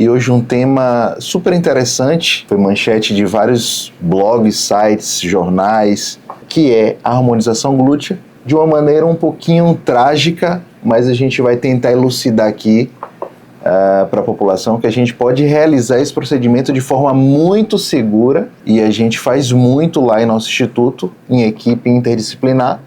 E hoje um tema super interessante, foi manchete de vários blogs, sites, jornais, que é a harmonização glútea, de uma maneira um pouquinho trágica, mas a gente vai tentar elucidar aqui para a população que a gente pode realizar esse procedimento de forma muito segura, e a gente faz muito lá em nosso instituto, em equipe interdisciplinar,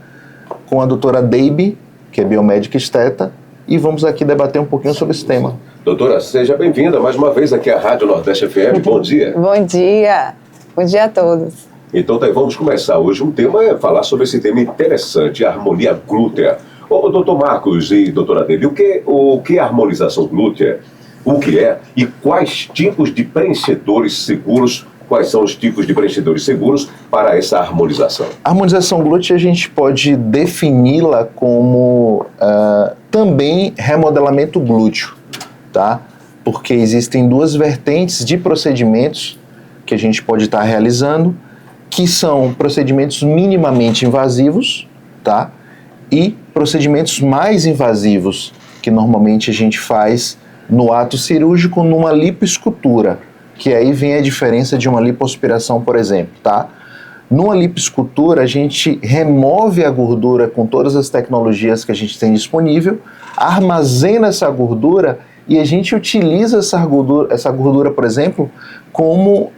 com a doutora Debbie, que é biomédica esteta, e vamos aqui debater um pouquinho sobre esse tema. Doutora, seja bem-vinda mais uma vez aqui à Rádio Nordeste FM. Bom dia. Bom dia. Bom dia a todos. Então, vamos começar hoje. Um tema é falar sobre esse tema interessante, a harmonia glútea. Ô, doutor Marcos e doutora Debbie, o que é a harmonização glútea? O que é? E quais tipos de preenchedores seguros, quais são os tipos de preenchedores seguros para essa harmonização? A harmonização glútea a gente pode defini-la como também remodelamento glúteo, tá? Porque existem duas vertentes de procedimentos que a gente pode estar realizando, que são procedimentos minimamente invasivos, tá? E procedimentos mais invasivos, que normalmente a gente faz no ato cirúrgico numa lipoescultura, que aí vem a diferença de uma lipoaspiração, por exemplo, tá? Numa lipoescultura, a gente remove a gordura com todas as tecnologias que a gente tem disponível, armazena essa gordura e a gente utiliza essa gordura, por exemplo, como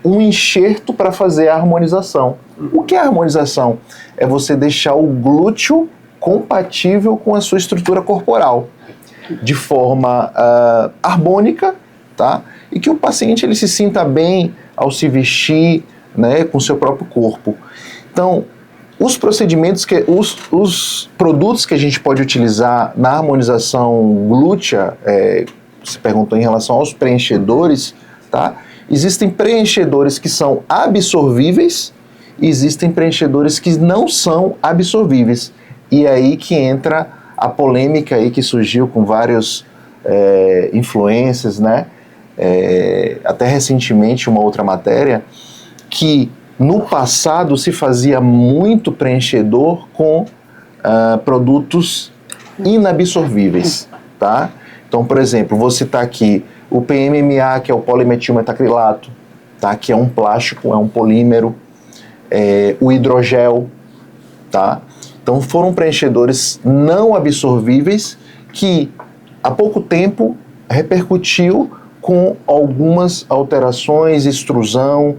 um enxerto para fazer a harmonização. O que é a harmonização? É você deixar o glúteo compatível com a sua estrutura corporal, de forma harmônica, tá? E que o paciente ele se sinta bem ao se vestir, né, com o seu próprio corpo. Então, os procedimentos, os produtos que a gente pode utilizar na harmonização glútea, você perguntou em relação aos preenchedores, tá? Existem preenchedores que são absorvíveis e existem preenchedores que não são absorvíveis. E aí que entra a polêmica aí que surgiu com vários influencers, né? Até recentemente uma outra matéria, que no passado se fazia muito preenchedor com produtos inabsorvíveis, tá? Então, por exemplo, vou citar aqui o PMMA, que é o polimetilmetacrilato, tá? Que é um plástico, é um polímero, o hidrogel, tá? Então foram preenchedores não absorvíveis que há pouco tempo repercutiu com algumas alterações, extrusão,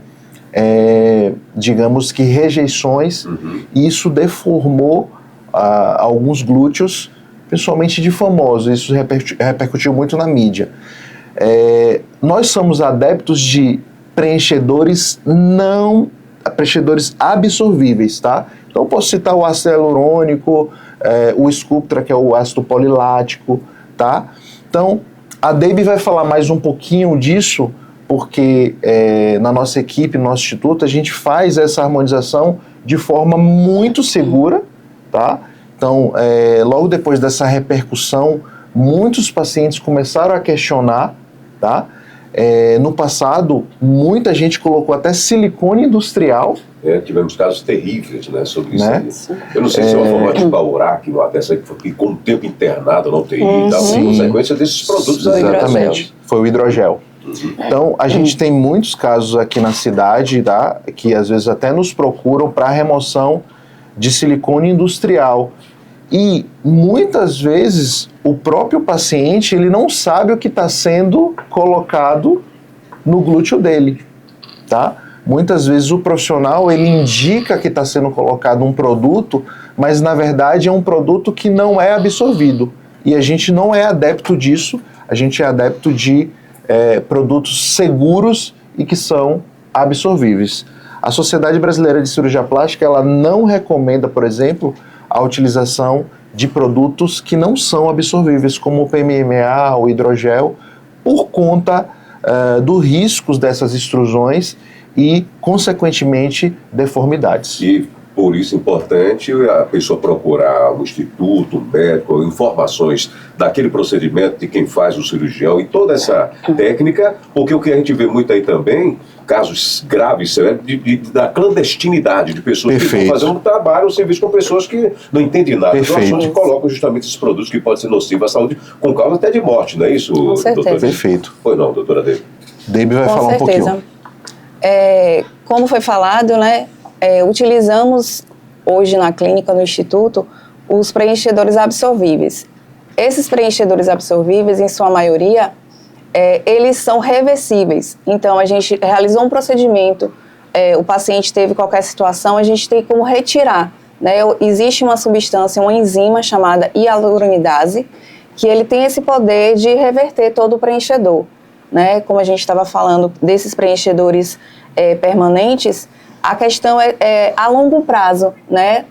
digamos que rejeições, e isso deformou alguns glúteos, principalmente de famosos. Isso repercutiu muito na mídia. Nós somos adeptos de preenchedores absorvíveis, tá? Então eu posso citar o ácido hialurônico, o Sculptra, que é o ácido polilático, tá? Então a Debbie vai falar mais um pouquinho disso, porque na nossa equipe, no nosso instituto, a gente faz essa harmonização de forma muito segura, tá? Então, logo depois dessa repercussão, muitos pacientes começaram a questionar, tá? No passado, muita gente colocou até silicone industrial. Tivemos casos terríveis, né, sobre isso, né? Eu não sei se é uma forma de Baurac, que até ficou um tempo internado na UTI e tal, como consequência desses produtos aí. Exatamente, foi o hidrogel. Então, a gente tem muitos casos aqui na cidade, tá, que às vezes até nos procuram para remoção de silicone industrial. E muitas vezes o próprio paciente ele não sabe o que está sendo colocado no glúteo dele, tá? Muitas vezes o profissional ele indica que está sendo colocado um produto, mas na verdade é um produto que não é absorvido. E a gente não é adepto disso, a gente é adepto de produtos seguros e que são absorvíveis. A Sociedade Brasileira de Cirurgia Plástica ela não recomenda, por exemplo, a utilização de produtos que não são absorvíveis, como o PMMA, o hidrogel, por conta dos riscos dessas extrusões e, consequentemente, deformidades. E Por isso é importante a pessoa procurar um instituto, um médico, informações daquele procedimento de quem faz o cirurgião e toda essa técnica, porque o que a gente vê muito aí também, casos graves, da clandestinidade de pessoas que estão fazendo um trabalho, um serviço com pessoas que não entendem nada. Então, que colocam justamente esses produtos que podem ser nocivos à saúde, com causa até de morte, não é isso, com certeza. doutora? Perfeito. Pois não, doutora Debbie? Debbie vai falar um pouquinho. Como foi falado, né? Utilizamos hoje na clínica, no instituto, os preenchedores absorvíveis. Esses preenchedores absorvíveis, em sua maioria, eles são reversíveis. Então, a gente realizou um procedimento, o paciente teve qualquer situação, a gente tem como retirar, né? Existe uma substância, uma enzima chamada hialuronidase, que ele tem esse poder de reverter todo o preenchedor, né? Como a gente estava falando desses preenchedores permanentes, a questão é a longo prazo, né?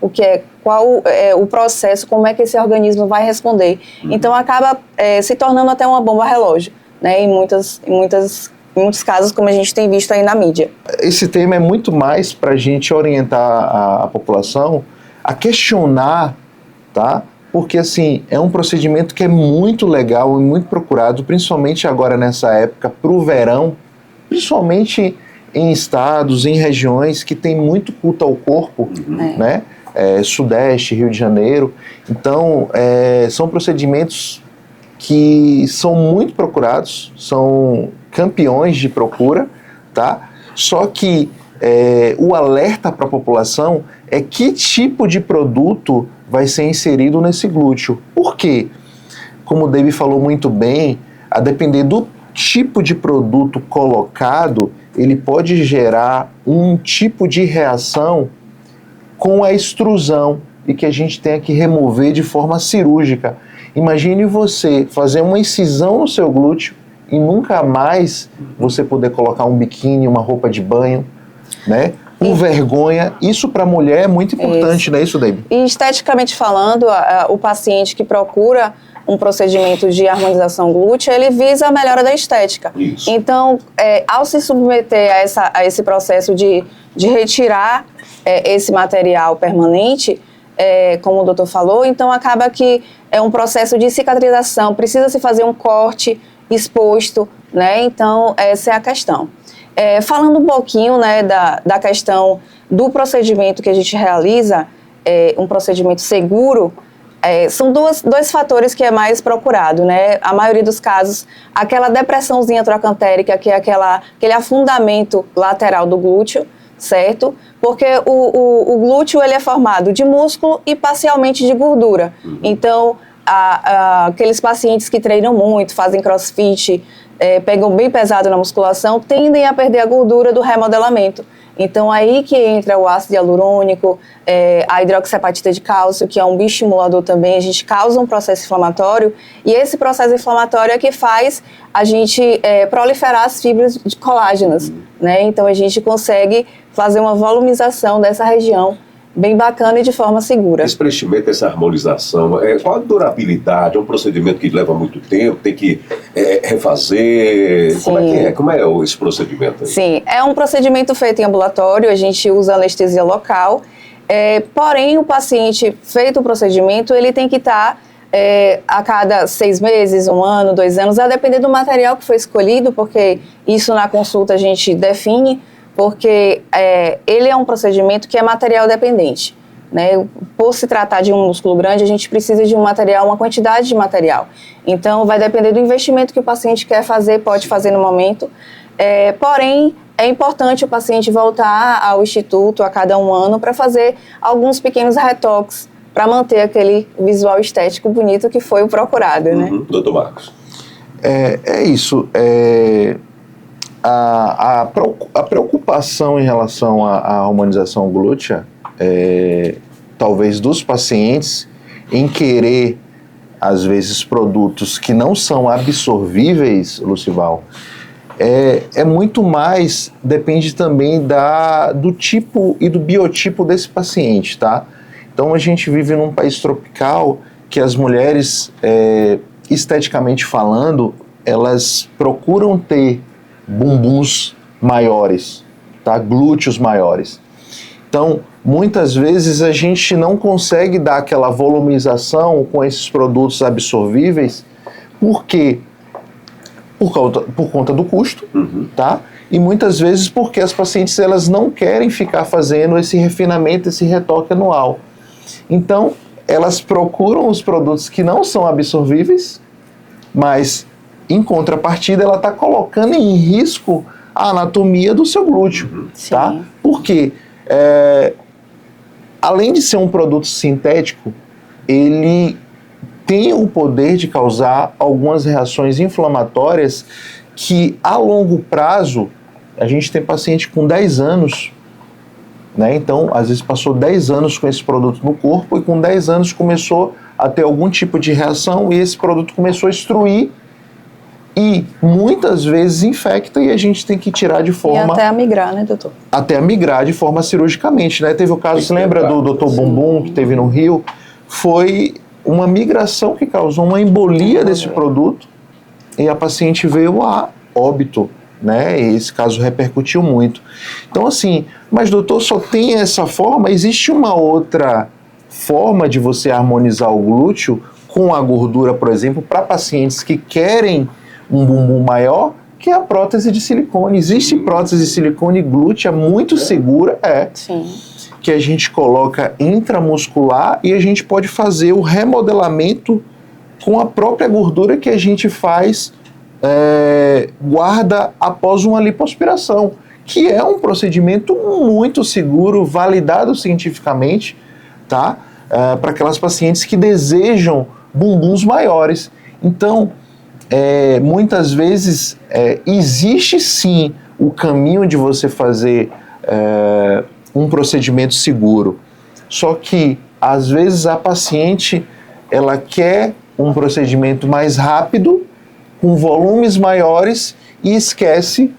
Qual é o processo, como é que esse organismo vai responder. Então, acaba se tornando até uma bomba relógio, né? Em muitos casos, como a gente tem visto aí na mídia. Esse tema é muito mais para a gente orientar a população a questionar, tá? Porque, assim, é um procedimento que é muito legal e muito procurado, principalmente agora nessa época, para o verão, principalmente em estados, em regiões que tem muito culto ao corpo, né? Sudeste, Rio de Janeiro. Então, são procedimentos que são muito procurados, são campeões de procura, tá? Só que o alerta para a população é que tipo de produto vai ser inserido nesse glúteo. Por quê? Como o David falou muito bem, a depender do tipo de produto colocado, ele pode gerar um tipo de reação com a extrusão e que a gente tenha que remover de forma cirúrgica. Imagine você fazer uma incisão no seu glúteo e nunca mais você poder colocar um biquíni, uma roupa de banho, né? Com vergonha. Isso para a mulher é muito importante, não é isso, Debbie? E esteticamente falando, o paciente que procura um procedimento de harmonização glútea, ele visa a melhora da estética. Isso. Então, ao se submeter a esse processo de retirar esse material permanente, como o doutor falou, então acaba que é um processo de cicatrização, precisa se fazer um corte exposto, né? Então, essa é a questão. Falando um pouquinho, né, da questão do procedimento que a gente realiza, um procedimento seguro, são dois fatores que é mais procurado, né? A maioria dos casos, aquela depressãozinha trocantérica, que é aquele afundamento lateral do glúteo, certo? Porque o glúteo ele é formado de músculo e parcialmente de gordura. Então, aqueles pacientes que treinam muito, fazem crossfit, pegam bem pesado na musculação, tendem a perder a gordura do remodelamento. Então, aí que entra o ácido hialurônico, a hidroxiapatita de cálcio, que é um bioestimulador também, a gente causa um processo inflamatório, e esse processo inflamatório é que faz a gente proliferar as fibras de colágenas, né? Então, a gente consegue fazer uma volumização dessa região bem bacana e de forma segura. Esse preenchimento, essa harmonização, qual a durabilidade? É um procedimento que leva muito tempo, tem que refazer? Sim. Como é esse procedimento aí? Sim, é um procedimento feito em ambulatório, a gente usa anestesia local, porém o paciente feito o procedimento, ele tem que estar a cada 6 meses, 1 ano, 2 anos, a depender do material que foi escolhido, porque isso na consulta a gente define, porque ele é um procedimento que é material dependente, né? Por se tratar de um músculo grande, a gente precisa de um material, uma quantidade de material. Então, vai depender do investimento que o paciente quer fazer, pode fazer no momento. Porém, é importante o paciente voltar ao instituto a cada 1 ano para fazer alguns pequenos retoques, para manter aquele visual estético bonito que foi o procurado, né? Doutor Marcos. É isso. A preocupação em relação à humanização glútea, talvez dos pacientes, em querer, às vezes, produtos que não são absorvíveis, Lucival, é muito mais, depende também do tipo e do biotipo desse paciente, tá? Então, a gente vive num país tropical que as mulheres, esteticamente falando, elas procuram ter bumbuns maiores, tá? Glúteos maiores. Então, muitas vezes a gente não consegue dar aquela volumização com esses produtos absorvíveis, porque por conta do custo, tá? E muitas vezes porque as pacientes elas não querem ficar fazendo esse refinamento, esse retoque anual. Então, elas procuram os produtos que não são absorvíveis, mas em contrapartida ela está colocando em risco a anatomia do seu glúteo, tá? Porque além de ser um produto sintético, ele tem o poder de causar algumas reações inflamatórias que a longo prazo, a gente tem paciente com 10 anos, né? Então, às vezes passou 10 anos com esse produto no corpo e com 10 anos começou a ter algum tipo de reação e esse produto começou a extruir e muitas vezes infecta e a gente tem que tirar de forma... E até a migrar, né, doutor? Até a migrar de forma cirurgicamente, né? Teve o caso, você lembra do Dr. Bumbum, que teve no Rio? Foi uma migração que causou uma embolia desse produto e a paciente veio a óbito, né? E esse caso repercutiu muito. Então, assim, mas doutor, só tem essa forma? Existe uma outra forma de você harmonizar o glúteo com a gordura, por exemplo, para pacientes que querem um bumbum maior, que é a prótese de silicone. Existe prótese de silicone glútea muito segura, Sim. que a gente coloca intramuscular e a gente pode fazer o remodelamento com a própria gordura que a gente faz, guarda após uma lipoaspiração, que é um procedimento muito seguro, validado cientificamente, tá? Para aquelas pacientes que desejam bumbuns maiores. Então, muitas vezes existe sim o caminho de você fazer um procedimento seguro, só que às vezes a paciente ela quer um procedimento mais rápido, com volumes maiores e esquece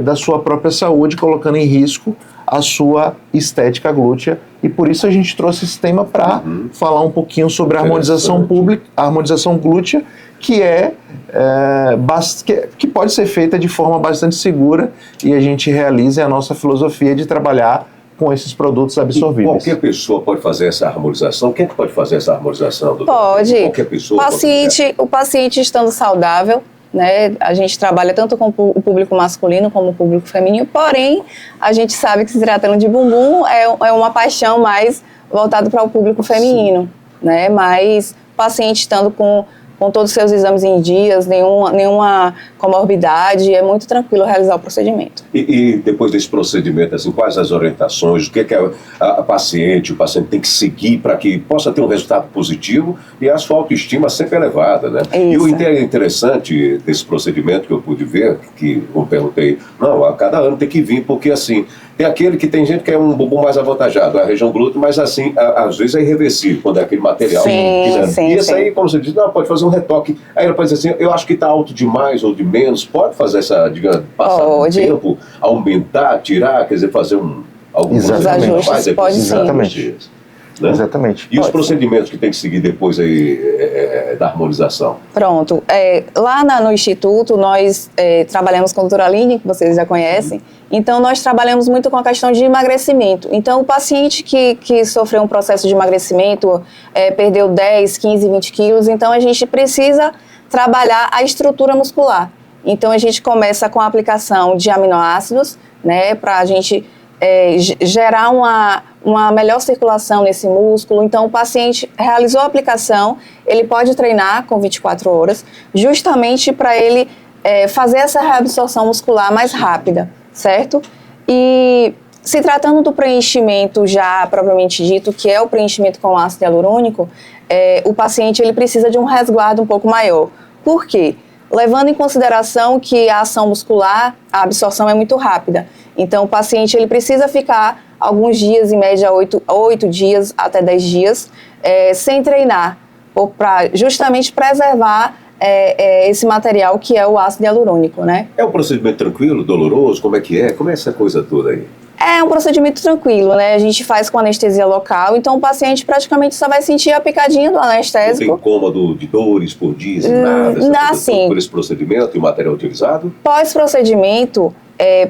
da sua própria saúde, colocando em risco a sua estética glútea. E por isso a gente trouxe esse tema para falar um pouquinho sobre a harmonização pública, a harmonização glútea, que que pode ser feita de forma bastante segura e a gente realiza a nossa filosofia de trabalhar com esses produtos absorvíveis. E qualquer pessoa pode fazer essa harmonização? Quem é que pode fazer essa harmonização, doutor? Pode. Qualquer pessoa O paciente estando saudável, né? A gente trabalha tanto com o público masculino como o público feminino, porém, a gente sabe que se tratando de bumbum é uma paixão mais voltada para o público feminino, né? Mas o paciente estando com todos os seus exames em dias, nenhuma comorbidade, é muito tranquilo realizar o procedimento. E depois desse procedimento, assim, quais as orientações, o que o paciente tem que seguir para que possa ter um resultado positivo e a sua autoestima sempre elevada, né? Isso. E o interessante desse procedimento que eu pude ver, que eu perguntei, não, a cada ano tem que vir, porque assim, tem aquele que tem gente que é um bumbum mais avantajado, a região glútea, mas assim, às vezes é irreversível, quando é aquele material. Sim, e isso aí, como você diz, não, pode fazer um retoque. Aí ela pode dizer assim, eu acho que está alto demais ou de menos, pode fazer essa, digamos, passar um tempo, aumentar, tirar, quer dizer, fazer alguns ajustes, pode sim. Exatamente. Né? Exatamente. E os procedimentos que tem que seguir depois aí da harmonização? Pronto. Lá no Instituto, nós trabalhamos com a doutora Aline, que vocês já conhecem, então nós trabalhamos muito com a questão de emagrecimento. Então, o paciente que sofreu um processo de emagrecimento, perdeu 10, 15, 20 quilos, então a gente precisa trabalhar a estrutura muscular. Então, a gente começa com a aplicação de aminoácidos, né, para a gente gerar uma melhor circulação nesse músculo. Então, o paciente realizou a aplicação, ele pode treinar com 24 horas, justamente para ele fazer essa reabsorção muscular mais rápida, certo? E se tratando do preenchimento já propriamente dito, que é o preenchimento com ácido hialurônico, o paciente ele precisa de um resguardo um pouco maior. Por quê? Levando em consideração que a ação muscular, a absorção é muito rápida. Então, o paciente ele precisa ficar alguns dias, em média 8 dias até 10 dias, sem treinar, para justamente preservar esse material que é o ácido hialurônico, né? É um procedimento tranquilo, doloroso? Como é que é? Como é essa coisa toda aí? É um procedimento tranquilo, né? A gente faz com anestesia local, então o paciente praticamente só vai sentir a picadinha do anestésico. Não tem incômodo de dores por dias e nada? Sim. Por esse procedimento e o material utilizado? Pós-procedimento,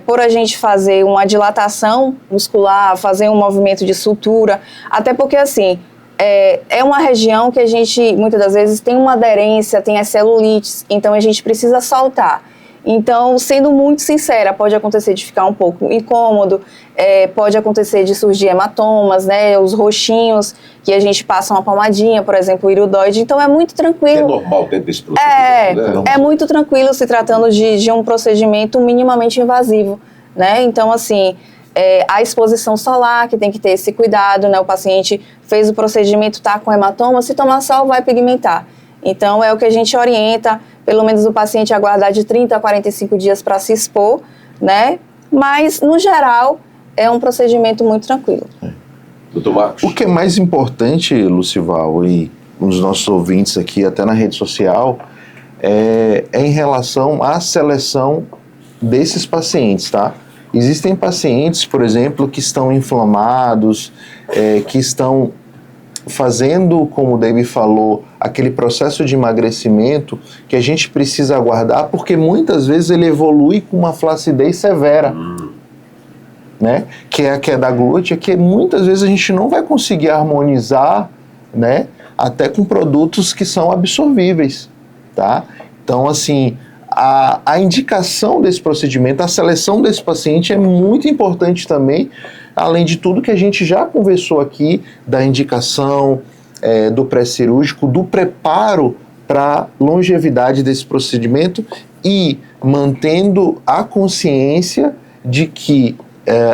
por a gente fazer uma dilatação muscular, fazer um movimento de sutura, até porque assim, é uma região que a gente, muitas das vezes, tem uma aderência, tem as celulites, então a gente precisa soltar. Então, sendo muito sincera, pode acontecer de ficar um pouco incômodo, pode acontecer de surgir hematomas, né, os roxinhos, que a gente passa uma pomadinha, por exemplo, o iridoide, então é muito tranquilo. É normal dentro desse procedimento, né? É muito tranquilo se tratando de um procedimento minimamente invasivo, né, então assim, a exposição solar, que tem que ter esse cuidado, né, o paciente fez o procedimento, está com hematoma, se tomar sol vai pigmentar. Então, é o que a gente orienta, pelo menos o paciente aguardar de 30 a 45 dias para se expor, né? Mas, no geral, é um procedimento muito tranquilo. Doutor Marcos. O que é mais importante, Lucival, e os nossos ouvintes aqui, até na rede social, é em relação à seleção desses pacientes, tá? Existem pacientes, por exemplo, que estão inflamados, que estão fazendo, como o David falou, aquele processo de emagrecimento que a gente precisa aguardar, porque muitas vezes ele evolui com uma flacidez severa, né? Que é a queda glútea, que muitas vezes a gente não vai conseguir harmonizar, né? Até com produtos que são absorvíveis, tá? Então, assim, a indicação desse procedimento, a seleção desse paciente é muito importante também, além de tudo que a gente já conversou aqui, da indicação, do pré-cirúrgico, do preparo para longevidade desse procedimento e mantendo a consciência de que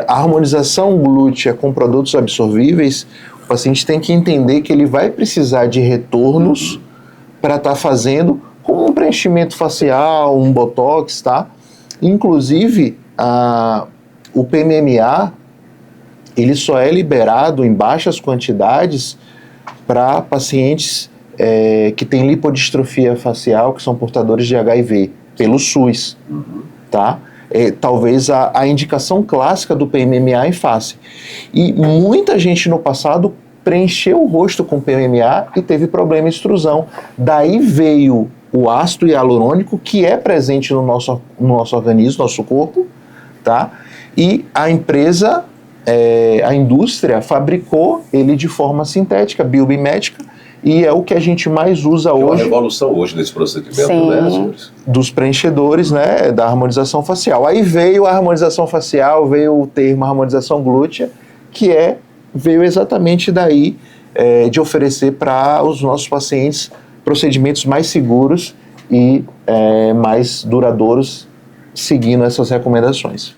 a harmonização glútea com produtos absorvíveis, o paciente tem que entender que ele vai precisar de retornos para estar fazendo como um preenchimento facial, um botox, tá? Inclusive, o PMMA, ele só é liberado em baixas quantidades para pacientes que têm lipodistrofia facial, que são portadores de HIV, pelo SUS, tá? Talvez a indicação clássica do PMMA em face. E muita gente no passado preencheu o rosto com PMMA e teve problema de extrusão. Daí veio o ácido hialurônico, que é presente no nosso organismo, nosso corpo, tá? E a empresa, a indústria fabricou ele de forma sintética, biomimética, e é o que a gente mais usa hoje. É uma revolução hoje nesse procedimento, sim, né, senhores? Dos preenchedores, né, da harmonização facial. Aí veio a harmonização facial, veio o termo harmonização glútea, que veio exatamente daí, de oferecer para os nossos pacientes procedimentos mais seguros e mais duradouros, seguindo essas recomendações.